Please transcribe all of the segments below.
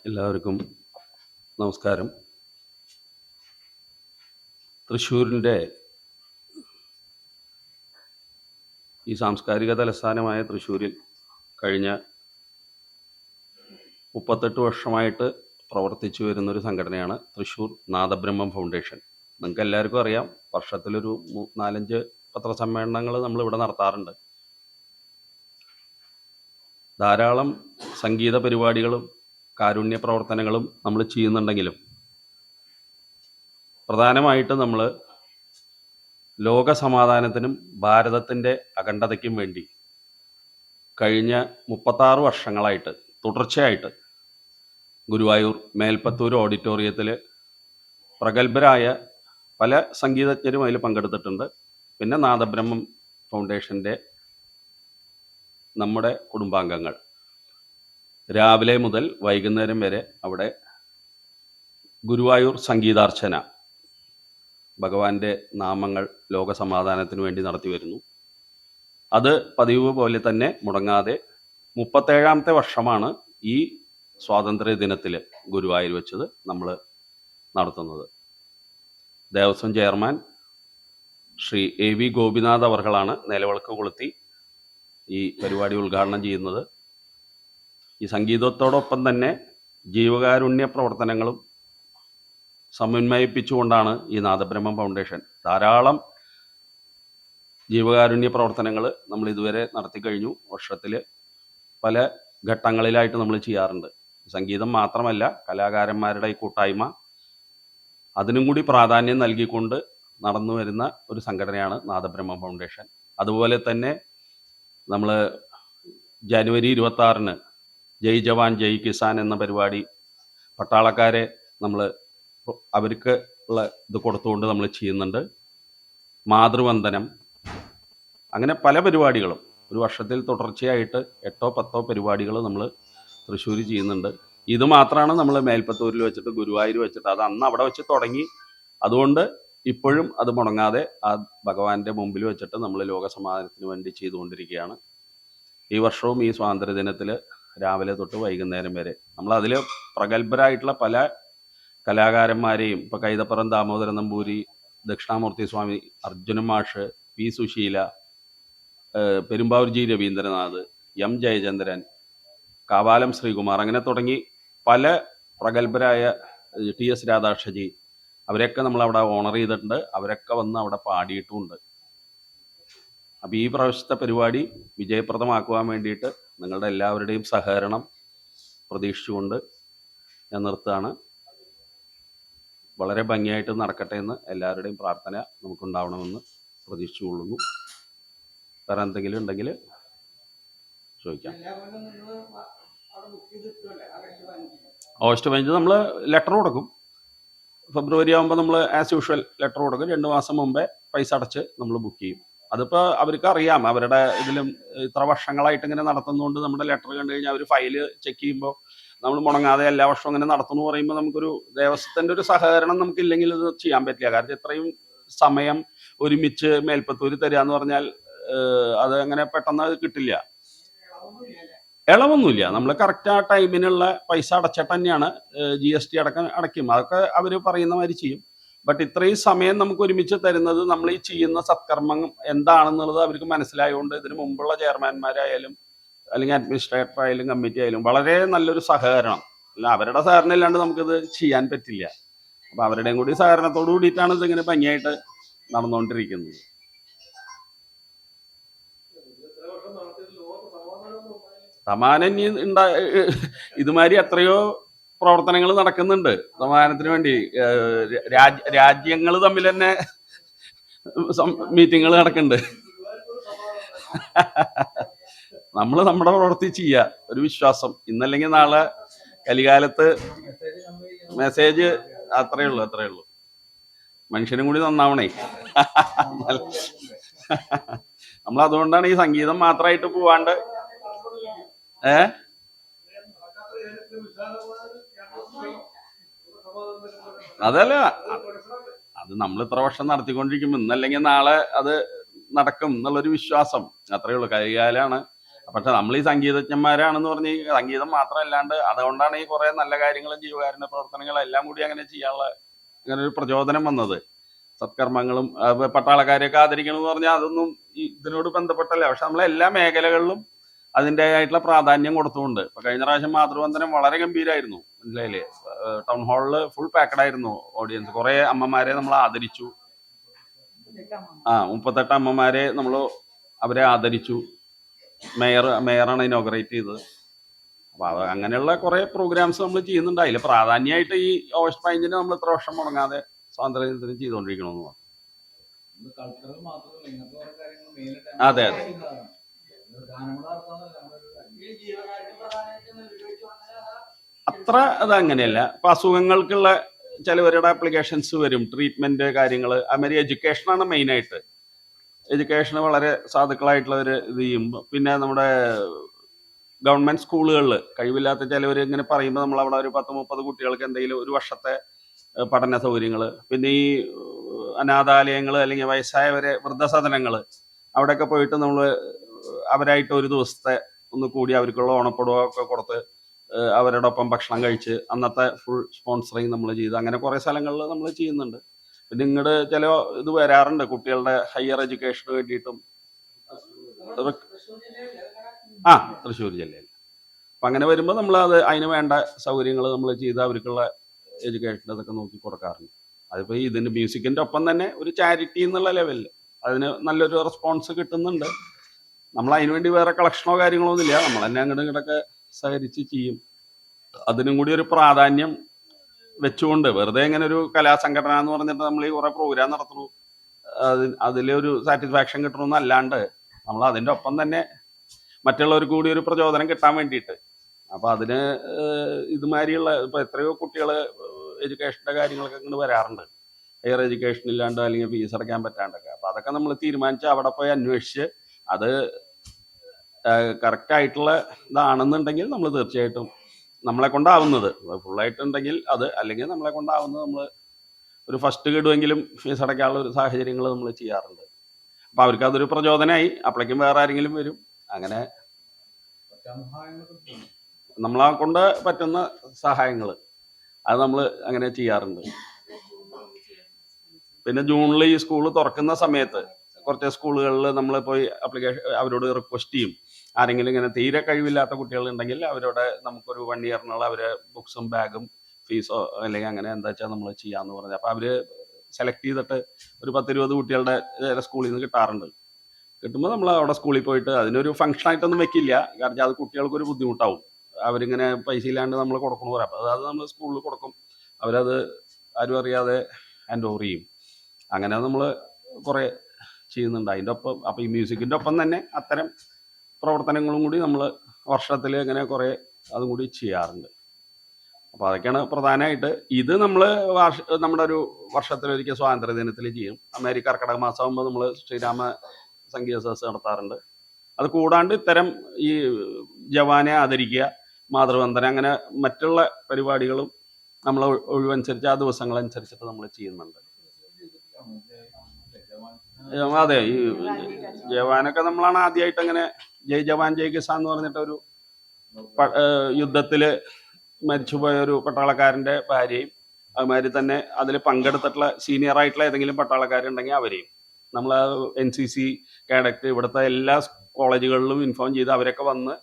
എല്ലാവർക്കും നമസ്കാരം. തൃശ്ശൂരിൻ്റെ ഈ സാംസ്കാരിക തലസ്ഥാനമായ തൃശ്ശൂരിൽ കഴിഞ്ഞ 38 വർഷമായിട്ട് പ്രവർത്തിച്ചു വരുന്നൊരു സംഘടനയാണ് തൃശ്ശൂർ നാദബ്രഹ്മം ഫൗണ്ടേഷൻ. നിങ്ങൾക്ക് എല്ലാവർക്കും അറിയാം, വർഷത്തിലൊരു 4-5 പത്രസമ്മേളനങ്ങൾ നമ്മളിവിടെ നടത്താറുണ്ട്. ധാരാളം സംഗീത പരിപാടികളും കാരുണ്യ പ്രവർത്തനങ്ങളും നമ്മൾ ചെയ്യുന്നുണ്ടെങ്കിലും പ്രധാനമായിട്ട് നമ്മൾ ലോക സമാധാനത്തിനും ഭാരതത്തിൻ്റെ അഖണ്ഡതയ്ക്കും വേണ്ടി കഴിഞ്ഞ 36 വർഷങ്ങളായിട്ട് തുടർച്ചയായിട്ട് ഗുരുവായൂർ മേൽപ്പത്തൂർ ഓഡിറ്റോറിയത്തിൽ പ്രഗത്ഭരായ പല സംഗീതജ്ഞരും അതിൽ പങ്കെടുത്തിട്ടുണ്ട്. പിന്നെ നാദബ്രഹ്മം ഫൗണ്ടേഷൻ്റെ നമ്മുടെ കുടുംബാംഗങ്ങൾ രാവിലെ മുതൽ വൈകുന്നേരം വരെ അവിടെ ഗുരുവായൂർ സംഗീതാർച്ചന, ഭഗവാന്റെ നാമങ്ങൾ ലോകസമാധാനത്തിന് വേണ്ടി നടത്തി വരുന്നു. അത് പതിവ് പോലെ തന്നെ മുടങ്ങാതെ 37ാമത്തെ വർഷമാണ് ഈ സ്വാതന്ത്ര്യ ദിനത്തിൽ ഗുരുവായൂർ വെച്ചത് നമ്മൾ നടത്തുന്നത്. ദേവസ്വം ചെയർമാൻ ശ്രീ AV ഗോപിനാഥ് അവർകളാണ് നിലവിളക്ക് കൊളുത്തി ഈ പരിപാടി ഉദ്ഘാടനം ചെയ്യുന്നത്. ഈ സംഗീതത്തോടൊപ്പം തന്നെ ജീവകാരുണ്യ പ്രവർത്തനങ്ങളും സമന്വയിപ്പിച്ചുകൊണ്ടാണ് ഈ നാദബ്രഹ്മം ഫൗണ്ടേഷൻ ധാരാളം ജീവകാരുണ്യ പ്രവർത്തനങ്ങൾ നമ്മൾ ഇതുവരെ നടത്തി കഴിഞ്ഞു. വർഷത്തിൽ പല ഘട്ടങ്ങളിലായിട്ട് നമ്മൾ ചെയ്യാറുണ്ട്. സംഗീതം മാത്രമല്ല, കലാകാരന്മാരുടെ ഈ കൂട്ടായ്മ, അതിനും കൂടി പ്രാധാന്യം നൽകിക്കൊണ്ട് നടന്നു വരുന്ന ഒരു സംഘടനയാണ് നാദബ്രഹ്മം ഫൗണ്ടേഷൻ. അതുപോലെ തന്നെ നമ്മൾ ജനുവരി 26-ന് ജയ് ജവാൻ ജയ് കിസാൻ എന്ന പരിപാടി പട്ടാളക്കാരെ നമ്മൾ അവർക്ക് ഉള്ള ഇത് കൊടുത്തുകൊണ്ട് നമ്മൾ ചെയ്യുന്നുണ്ട്. മാതൃവന്ദനം, അങ്ങനെ പല പരിപാടികളും ഒരു വർഷത്തിൽ തുടർച്ചയായിട്ട് 8-10 പരിപാടികൾ നമ്മൾ തൃശ്ശൂർ ചെയ്യുന്നുണ്ട്. ഇത് മാത്രമാണ് നമ്മൾ മേൽപ്പത്തൂരിൽ വെച്ചിട്ട് ഗുരുവായൂർ വെച്ചിട്ട്, അത് അന്ന് അവിടെ വെച്ച് തുടങ്ങി. അതുകൊണ്ട് ഇപ്പോഴും അത് മുടങ്ങാതെ ആ ഭഗവാന്റെ മുമ്പിൽ വെച്ചിട്ട് നമ്മൾ ലോകസമാധാനത്തിന് വേണ്ടി ചെയ്തുകൊണ്ടിരിക്കുകയാണ്. ഈ വർഷവും ഈ സ്വാതന്ത്ര്യദിനത്തിൽ രാവിലെ തൊട്ട് വൈകുന്നേരം വരെ നമ്മൾ അതിൽ പ്രഗത്ഭരായിട്ടുള്ള പല കലാകാരന്മാരെയും, ഇപ്പോൾ കൈതപ്പുറം ദാമോദരൻ നമ്പൂരി, ദക്ഷിണാമൂർത്തി സ്വാമി, അർജുനൻ മാഷ്, P Susheela, Perumbavoor G Raveendranath, M Jayachandran, Kavalam Sreekumar, അങ്ങനെ തുടങ്ങി പല പ്രഗത്ഭരായ TS രാധാകൃഷ്ണജി, അവരെയൊക്കെ നമ്മൾ അവിടെ ഓണർ ചെയ്തിട്ടുണ്ട്. അവരൊക്കെ വന്ന് അവിടെ പാടിയിട്ടുമുണ്ട്. അപ്പോൾ ഈ പ്രാവശ്യത്തെ പരിപാടി വിജയപ്രദമാക്കുവാൻ വേണ്ടിയിട്ട് നിങ്ങളുടെ എല്ലാവരുടെയും സഹകരണം പ്രതീക്ഷിച്ചുകൊണ്ട് ഞാൻ നിർത്തുകയാണ്. വളരെ ഭംഗിയായിട്ട് നടക്കട്ടെ എന്ന് എല്ലാവരുടെയും പ്രാർത്ഥന നമുക്കുണ്ടാവണമെന്ന് പ്രതീക്ഷിച്ചുകൊള്ളുന്നു. വേറെ എന്തെങ്കിലും ഉണ്ടെങ്കിൽ ചോദിക്കാം. ഓഗസ്റ്റ് 15 നമ്മൾ ലെറ്റർ കൊടുക്കും. ഫെബ്രുവരി ആകുമ്പോൾ നമ്മൾ ആസ് യൂഷ്വൽ ലെറ്റർ കൊടുക്കും. 2 മാസം മുമ്പേ പൈസ അടച്ച് നമ്മൾ ബുക്ക് ചെയ്യും. അതിപ്പോൾ അവർക്ക് അറിയാം, അവരുടെ ഇതിലും ഇത്ര വർഷങ്ങളായിട്ട് ഇങ്ങനെ നടത്തുന്നതുകൊണ്ട് നമ്മുടെ ലെറ്റർ കണ്ടു കഴിഞ്ഞാൽ അവർ ഫയല് ചെക്ക് ചെയ്യുമ്പോൾ നമ്മൾ മുടങ്ങാതെ എല്ലാ വർഷവും ഇങ്ങനെ നടത്തുന്നു പറയുമ്പോൾ നമുക്കൊരു ദേവസ്വത്തിൻ്റെ ഒരു സഹകരണം നമുക്കില്ലെങ്കിൽ ഇത് ചെയ്യാൻ പറ്റില്ല. കാരണം ഇത്രയും സമയം ഒരുമിച്ച് മേൽപ്പത്തൂര് തരിക എന്ന് പറഞ്ഞാൽ അത് അങ്ങനെ പെട്ടെന്ന് അത് കിട്ടില്ല. ഇളവൊന്നുമില്ല. നമ്മൾ കറക്റ്റ് ആ ടൈമിനുള്ള പൈസ അടച്ചിട്ട് തന്നെയാണ് GST അടയ്ക്കും. അതൊക്കെ അവർ പറയുന്ന മാതിരി ചെയ്യും. ബട്ട് ഇത്രയും സമയം നമുക്ക് ഒരുമിച്ച് തരുന്നത് നമ്മൾ ഈ ചെയ്യുന്ന സത്കർമ്മം എന്താണെന്നുള്ളത് അവർക്ക് മനസ്സിലായതുകൊണ്ട് ഇതിന് മുമ്പുള്ള ചെയർമാൻമാരായാലും അല്ലെങ്കിൽ അഡ്മിനിസ്ട്രേറ്റർ ആയാലും കമ്മിറ്റി ആയാലും വളരെ നല്ലൊരു സഹകരണം. അല്ല, അവരുടെ സഹകരണം ഇല്ലാണ്ട് നമുക്കിത് ചെയ്യാൻ പറ്റില്ല. അപ്പം അവരുടെയും കൂടി സഹകരണത്തോടു കൂടിയിട്ടാണ് ഇതിങ്ങനെ ഭംഗിയായിട്ട് നടന്നുകൊണ്ടിരിക്കുന്നത്. സമാധാനം ഇതുമാതിരി എത്രയോ പ്രവർത്തനങ്ങൾ നടക്കുന്നുണ്ട് സമാധാനത്തിന് വേണ്ടി. രാജ്യങ്ങൾ തമ്മിൽ തന്നെ മീറ്റിങ്ങുകൾ നടക്കുന്നുണ്ട്. നമ്മൾ നമ്മുടെ പ്രവൃത്തി ചെയ്യുക, ഒരു വിശ്വാസം. ഇന്നല്ലെങ്കിൽ നാളെ കലികാലത്ത് മെസ്സേജ് അത്രയേ ഉള്ളൂ. മനുഷ്യനും കൂടി നന്നാവണേ. നമ്മൾ അതുകൊണ്ടാണ് ഈ സംഗീതം മാത്രമായിട്ട് പോവാണ്ട് അതല്ല, അത് നമ്മൾ ഇത്ര വർഷം നടത്തിക്കൊണ്ടിരിക്കുമ്പോൾ ഇന്നല്ലെങ്കിൽ നാളെ അത് നടക്കും എന്നുള്ളൊരു വിശ്വാസം അത്രയേ ഉള്ളൂ. കൈകാലാണ് പക്ഷെ നമ്മൾ ഈ സംഗീതജ്ഞന്മാരാണെന്ന് പറഞ്ഞ് ഈ സംഗീതം മാത്രമല്ലാണ്ട് അതുകൊണ്ടാണ് ഈ കുറെ നല്ല കാര്യങ്ങളും ജീവകാരുണ്യ പ്രവർത്തനങ്ങളും എല്ലാം കൂടി അങ്ങനെ ചെയ്യാനുള്ള ഇങ്ങനെ ഒരു പ്രചോദനം വന്നത്. സത്കർമ്മങ്ങളും പട്ടാളക്കാരെയൊക്കെ ആദരിക്കണം എന്ന് പറഞ്ഞാൽ അതൊന്നും ഈ ഇതിനോട് ബന്ധപ്പെട്ടല്ല. പക്ഷെ നമ്മളെ എല്ലാ മേഖലകളിലും അതിൻ്റെതായിട്ടുള്ള പ്രാധാന്യം കൊടുത്തുകൊണ്ട് ഇപ്പൊ കഴിഞ്ഞ പ്രാവശ്യം മാതൃവന്ദനം വളരെ ഗംഭീരമായിരുന്നു. മനസ്സിലായില്ലേ? ടൗൺ ഹാളിൽ ഫുൾ പാക്കഡ് ആയിരുന്നു ഓഡിയൻസ്. കുറെ അമ്മമാരെ നമ്മൾ ആദരിച്ചു. 38 അമ്മമാരെ നമ്മൾ അവരെ ആദരിച്ചു. മേയറാണ് ഇനോഗ്രേറ്റ് ചെയ്തത്. അപ്പൊ അങ്ങനെയുള്ള കുറെ പ്രോഗ്രാംസ് നമ്മൾ ചെയ്യുന്നുണ്ട്. അതിൽ പ്രാധാന്യമായിട്ട് ഈ ഓഗസ്റ്റ് 15 നമ്മൾ ഇത്ര വർഷം മുടങ്ങാതെ സ്വാതന്ത്ര്യദിനത്തിന് ചെയ്തുകൊണ്ടിരിക്കണമെന്ന് പറഞ്ഞു. അതെ അതെ അത്ര അതങ്ങനെയല്ല. ഇപ്പൊ അസുഖങ്ങൾക്കുള്ള ചിലവരുടെ ആപ്ലിക്കേഷൻസ് വരും, ട്രീറ്റ്മെന്റ് കാര്യങ്ങൾ. അതുമാതിരി എഡ്യൂക്കേഷനാണ് മെയിനായിട്ട്. എഡ്യൂക്കേഷന് വളരെ സാധുക്കളായിട്ടുള്ളവർ ഇത് ചെയ്യും. പിന്നെ നമ്മുടെ ഗവൺമെന്റ് സ്കൂളുകളിൽ കഴിവില്ലാത്ത ചിലവർ ഇങ്ങനെ പറയുമ്പോൾ നമ്മൾ അവിടെ ഒരു 10-30 കുട്ടികൾക്ക് എന്തെങ്കിലും ഒരു വർഷത്തെ പഠന സൗകര്യങ്ങൾ. പിന്നെ ഈ അനാഥാലയങ്ങൾ അല്ലെങ്കിൽ വയസ്സായവരെ വൃദ്ധസദനങ്ങൾ അവിടെയൊക്കെ പോയിട്ട് നമ്മൾ അവരായിട്ട് ഒരു ദിവസത്തെ ഒന്ന് കൂടി അവർക്കുള്ള ഓണപ്പടുവ ഒക്കെ കൊടുത്ത് അവരുടെ ഒപ്പം ഭക്ഷണം കഴിച്ച് അന്നത്തെ ഫുൾ സ്പോൺസറിങ് നമ്മൾ ചെയ്ത് അങ്ങനെ കുറേ സ്ഥലങ്ങളിൽ നമ്മൾ ചെയ്യുന്നുണ്ട്. പിന്നെ ഇങ്ങോട്ട് ചില ഇത് വരാറുണ്ട് കുട്ടികളുടെ ഹയർ എഡ്യൂക്കേഷന് വേണ്ടിയിട്ടും. തൃശ്ശൂർ ജില്ലയിൽ. അപ്പം അങ്ങനെ വരുമ്പോൾ നമ്മൾ അതിന് വേണ്ട സൗകര്യങ്ങൾ നമ്മൾ ചെയ്ത് അവർക്കുള്ള എഡ്യൂക്കേഷൻ അതൊക്കെ നോക്കി കൊടുക്കാറുണ്ട്. അതിപ്പോൾ ഇതിൻ്റെ മ്യൂസിക്കിൻ്റെ ഒപ്പം തന്നെ ഒരു ചാരിറ്റി എന്നുള്ള ലെവലിൽ അതിന് നല്ലൊരു റെസ്പോൺസ് കിട്ടുന്നുണ്ട്. നമ്മൾ അതിനുവേണ്ടി വേറെ കളക്ഷനോ കാര്യങ്ങളോ ഒന്നുമില്ല, നമ്മൾ തന്നെ അങ്ങോട്ട് ഇങ്ങോട്ടൊക്കെ സഹകരിച്ച് ചെയ്യും. അതിനും കൂടി ഒരു പ്രാധാന്യം വെച്ചുകൊണ്ട് വെറുതെ ഇങ്ങനെ ഒരു കലാസംഘടന എന്ന് പറഞ്ഞിട്ട് നമ്മൾ ഈ കുറേ പ്രോഗ്രാം നടത്തുന്നു, അതിലൊരു സാറ്റിസ്ഫാക്ഷൻ കിട്ടണമെന്നല്ലാണ്ട് നമ്മൾ അതിൻ്റെ ഒപ്പം തന്നെ മറ്റുള്ളവർക്ക് കൂടി ഒരു പ്രചോദനം കിട്ടാൻ വേണ്ടിയിട്ട്. അപ്പം അതിന് ഇതുമാതിരിയുള്ള ഇപ്പം എത്രയോ കുട്ടികൾ എഡ്യൂക്കേഷൻ്റെ കാര്യങ്ങളൊക്കെ ഇങ്ങോട്ട് വരാറുണ്ട്, ഹയർ എഡ്യൂക്കേഷൻ ഇല്ലാണ്ട് അല്ലെങ്കിൽ ഫീസ് അടയ്ക്കാൻ പറ്റാണ്ടൊക്കെ. അപ്പം അതൊക്കെ നമ്മൾ തീരുമാനിച്ച് അവിടെ പോയി അന്വേഷിച്ച് അത് കറക്റ്റായിട്ടുള്ള ഇതാണെന്നുണ്ടെങ്കിൽ നമ്മൾ തീർച്ചയായിട്ടും നമ്മളെ കൊണ്ടാവുന്നത് ഫുള്ളായിട്ടുണ്ടെങ്കിൽ അത്, അല്ലെങ്കിൽ നമ്മളെ കൊണ്ടാവുന്നത് നമ്മൾ ഒരു ഫസ്റ്റ് ഗഡുവെങ്കിലും ഫീസ് അടയ്ക്കാനുള്ള ഒരു സാഹചര്യങ്ങൾ നമ്മൾ ചെയ്യാറുണ്ട്. അപ്പം അവർക്ക് അതൊരു പ്രചോദനമായി. അപ്പോഴേക്കും വേറെ ആരെങ്കിലും വരും. അങ്ങനെ നമ്മളെ കൊണ്ട് പറ്റുന്ന സഹായങ്ങൾ അത് നമ്മൾ അങ്ങനെ ചെയ്യാറുണ്ട്. പിന്നെ ജൂണിൽ ഈ സ്കൂൾ തുറക്കുന്ന സമയത്ത് കുറച്ച് സ്കൂളുകളിൽ നമ്മൾ പോയി അപ്ലിക്കേഷൻ അവരോട് റിക്വസ്റ്റ് ചെയ്യും. ആരെങ്കിലും ഇങ്ങനെ തീരെ കഴിവില്ലാത്ത കുട്ടികളുണ്ടെങ്കിൽ അവരോട് നമുക്കൊരു 1 ഇയറിനുള്ള അവരെ ബുക്സും ബാഗും ഫീസോ അല്ലെങ്കിൽ അങ്ങനെ എന്താ വെച്ചാൽ നമ്മൾ ചെയ്യാമെന്ന് പറഞ്ഞു. അപ്പോൾ അവർ സെലക്ട് ചെയ്തിട്ട് ഒരു 10-20 കുട്ടികളുടെ സ്കൂളിൽ നിന്ന് കിട്ടാറുണ്ട്. കിട്ടുമ്പോൾ നമ്മൾ അവിടെ സ്കൂളിൽ പോയിട്ട് അതിനൊരു ഫംഗ്ഷനായിട്ടൊന്നും വെക്കില്ല, കാരണം അത് കുട്ടികൾക്കൊരു ബുദ്ധിമുട്ടാവും. അവരിങ്ങനെ പൈസ ഇല്ലാണ്ട് നമ്മൾ കൊടുക്കണമെന്ന് പറയാം. അപ്പോൾ അത് നമ്മൾ സ്കൂളിൽ കൊടുക്കും, അവരത് ആരും അറിയാതെ ഹാൻഡ് ഓവർ ചെയ്യും. അങ്ങനെ നമ്മൾ കുറേ ചെയ്യുന്നുണ്ട് അതിൻ്റെ ഒപ്പം. അപ്പോൾ ഈ മ്യൂസിക്കിൻ്റെ ഒപ്പം തന്നെ അത്തരം പ്രവർത്തനങ്ങളും കൂടി നമ്മൾ വർഷത്തിൽ ഇങ്ങനെ കുറേ അതും കൂടി ചെയ്യാറുണ്ട്. അപ്പോൾ അതൊക്കെയാണ് പ്രധാനമായിട്ട്. ഇത് നമ്മൾ നമ്മുടെ ഒരു വർഷത്തിലൊരിക്കൽ സ്വാതന്ത്ര്യദിനത്തിൽ ചെയ്യും. അമേരിക്ക കർക്കിടക മാസമാകുമ്പോൾ നമ്മൾ ശ്രീരാമ സംഗീത സദസ്സ് നടത്താറുണ്ട്. അത് കൂടാണ്ട് ഇത്തരം ഈ ജവാനെ ആദരിക്കുക, മാതൃവന്ദനം, അങ്ങനെ മറ്റുള്ള പരിപാടികളും നമ്മൾ ഒഴിവനുസരിച്ച് ആ ദിവസങ്ങളനുസരിച്ചിട്ട് നമ്മൾ ചെയ്യുന്നുണ്ട്. അതെ, ഈ ജവാനൊക്കെ നമ്മളാണ് ആദ്യമായിട്ട് അങ്ങനെ ജയ് ജവാൻ ജയ് കിസാൻ എന്ന് പറഞ്ഞിട്ട് ഒരു യുദ്ധത്തിൽ മരിച്ചുപോയ ഒരു പട്ടാളക്കാരൻ്റെ ഭാര്യയും അതുമാതിരി തന്നെ അതിൽ പങ്കെടുത്തിട്ടുള്ള സീനിയർ ആയിട്ടുള്ള ഏതെങ്കിലും പട്ടാളക്കാരുണ്ടെങ്കിൽ അവരെയും നമ്മൾ NCC കാഡറ്റ് ഇവിടുത്തെ എല്ലാ കോളേജുകളിലും ഇൻഫോം ചെയ്ത് അവരൊക്കെ വന്ന്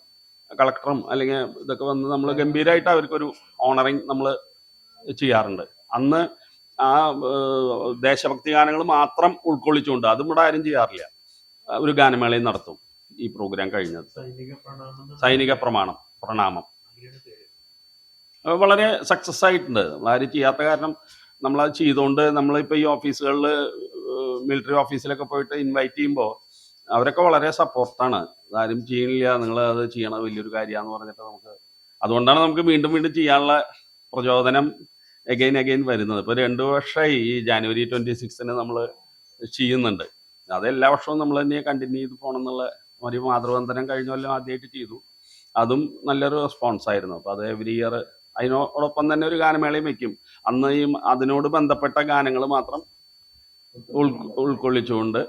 കളക്ടറും അല്ലെങ്കിൽ ഇതൊക്കെ വന്ന് നമ്മൾ ഗംഭീരമായിട്ട് അവർക്കൊരു ഓണറിങ് നമ്മൾ ചെയ്യാറുണ്ട്. അന്ന് ആ ദേശഭക്തി ഗാനങ്ങൾ മാത്രം ഉൾക്കൊള്ളിച്ചുകൊണ്ട്, അതും ഇവിടെ ആരും ചെയ്യാറില്ല, ഒരു ഗാനമേളയും നടത്തും. ഈ പ്രോഗ്രാം കഴിഞ്ഞത് സൈനിക പ്രണാമം വളരെ സക്സസ് ആയിട്ടുണ്ട്. ആരും ചെയ്യാത്ത കാരണം നമ്മളത് ചെയ്തുകൊണ്ട് നമ്മളിപ്പോൾ ഈ ഓഫീസുകളിൽ മിലിറ്ററി ഓഫീസിലൊക്കെ പോയിട്ട് ഇൻവൈറ്റ് ചെയ്യുമ്പോൾ അവരൊക്കെ വളരെ സപ്പോർട്ടാണ്. ആരും ചെയ്യണില്ല, നിങ്ങൾ അത് ചെയ്യണത് വലിയൊരു കാര്യമാണെന്ന് പറഞ്ഞിട്ട് നമുക്ക്, അതുകൊണ്ടാണ് നമുക്ക് വീണ്ടും വീണ്ടും ചെയ്യാനുള്ള പ്രചോദനം അഗൈൻ വരുന്നത്. ഇപ്പോൾ 2 വർഷമായി ഈ ജാനുവരി 26 നമ്മൾ ചെയ്യുന്നുണ്ട്. അത് എല്ലാ വർഷവും നമ്മൾ തന്നെ കണ്ടിന്യൂ ചെയ്ത് പോകണം എന്നുള്ള ഒരു മാതൃവന്ദനം കഴിഞ്ഞ കൊല്ലം ആദ്യമായിട്ട് ചെയ്തു. അതും നല്ലൊരു റെസ്പോൺസ് ആയിരുന്നു. അപ്പോൾ അത് എവരി ഇയർ അതിനോടൊപ്പം തന്നെ ഒരു ഗാനമേളയും വയ്ക്കും. അന്ന് ഈ അതിനോട് ബന്ധപ്പെട്ട ഗാനങ്ങൾ മാത്രം ഉൾക്കൊള്ളിച്ചുകൊണ്ട്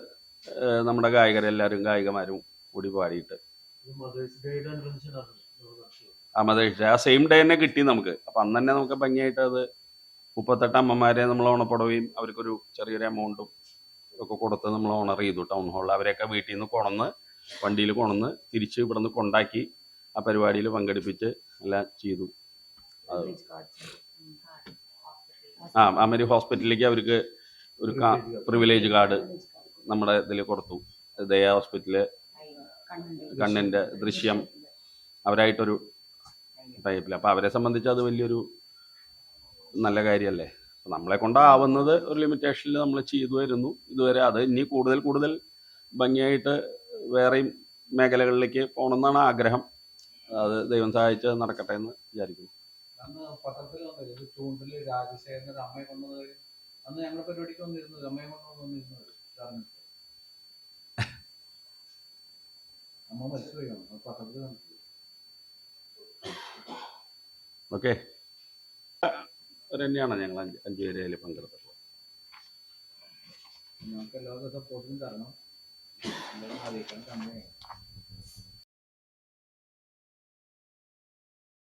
നമ്മുടെ ഗായകരെല്ലാവരും ഗായികമാരും കൂടി പാടിയിട്ട് ആ മദേഴ്സ് ഡേ ആ സെയിം ഡേ തന്നെ കിട്ടി നമുക്ക്. അപ്പം അന്ന് തന്നെ നമുക്ക് ഭംഗിയായിട്ട് അത് 38 അമ്മമാരെ നമ്മൾ ഓണപ്പുടവയും അവർക്കൊരു ചെറിയൊരു എമൗണ്ടും ഒക്കെ കൊടുത്ത് നമ്മൾ ഓണർ ചെയ്തു ടൗൺ ഹാളിൽ. അവരെയൊക്കെ വീട്ടിൽ നിന്ന് കൊണ്ടുവന്ന് വണ്ടിയിൽ കൊണ്ടുവന്ന് തിരിച്ച് ഇവിടെ നിന്ന് കൊണ്ടാക്കി ആ പരിപാടിയിൽ പങ്കെടുപ്പിച്ച് എല്ലാം ചെയ്തു. അമരി ഹോസ്പിറ്റലിലേക്ക് അവർക്ക് ഒരു പ്രിവിലേജ് കാർഡ് നമ്മുടെ ഇതിൽ കൊടുത്തു. ദയ ഹോസ്പിറ്റല് കണ്ണിൻ്റെ ദൃശ്യം അവരായിട്ടൊരു ടൈപ്പിൽ. അപ്പോൾ അവരെ സംബന്ധിച്ച് അത് വലിയൊരു നല്ല കാര്യമല്ലേ. നമ്മളെ കൊണ്ടാവുന്നത് ഒരു ലിമിറ്റേഷനിൽ നമ്മൾ ചെയ്തു വരുന്നു ഇതുവരെ. അത് ഇനി കൂടുതൽ കൂടുതൽ ഭംഗിയായിട്ട് വേറെയും മേഖലകളിലേക്ക് പോകണമെന്നാണ് ആഗ്രഹം. അത് ദൈവം സഹായിച്ച് നടക്കട്ടെ എന്ന് വിചാരിക്കുന്നു. അന്ന് പത്രത്തിൽ വന്നിരുന്നു ചൂണ്ടില് രാജശേഖരൻ അമ്മയെ കൊണ്ടുവന്നത്. അന്ന് ഞങ്ങളുടെ പരിപാടിക്ക് വന്നിരുന്നത് അമ്മയെ കൊണ്ടുവന്നിരുന്നത്. അമ്മ മരിച്ചുപോയി പത്രത്തിൽ കാണിച്ചു. ഓക്കെ, തന്നെയാണ് ഞങ്ങൾ 5 പേര് അതിൽ പങ്കെടുത്തിട്ടുള്ളത്. ഞങ്ങൾക്ക് എല്ലാവർക്കും സപ്പോർട്ടും തരണം അറിയിക്കാൻ തന്നെ.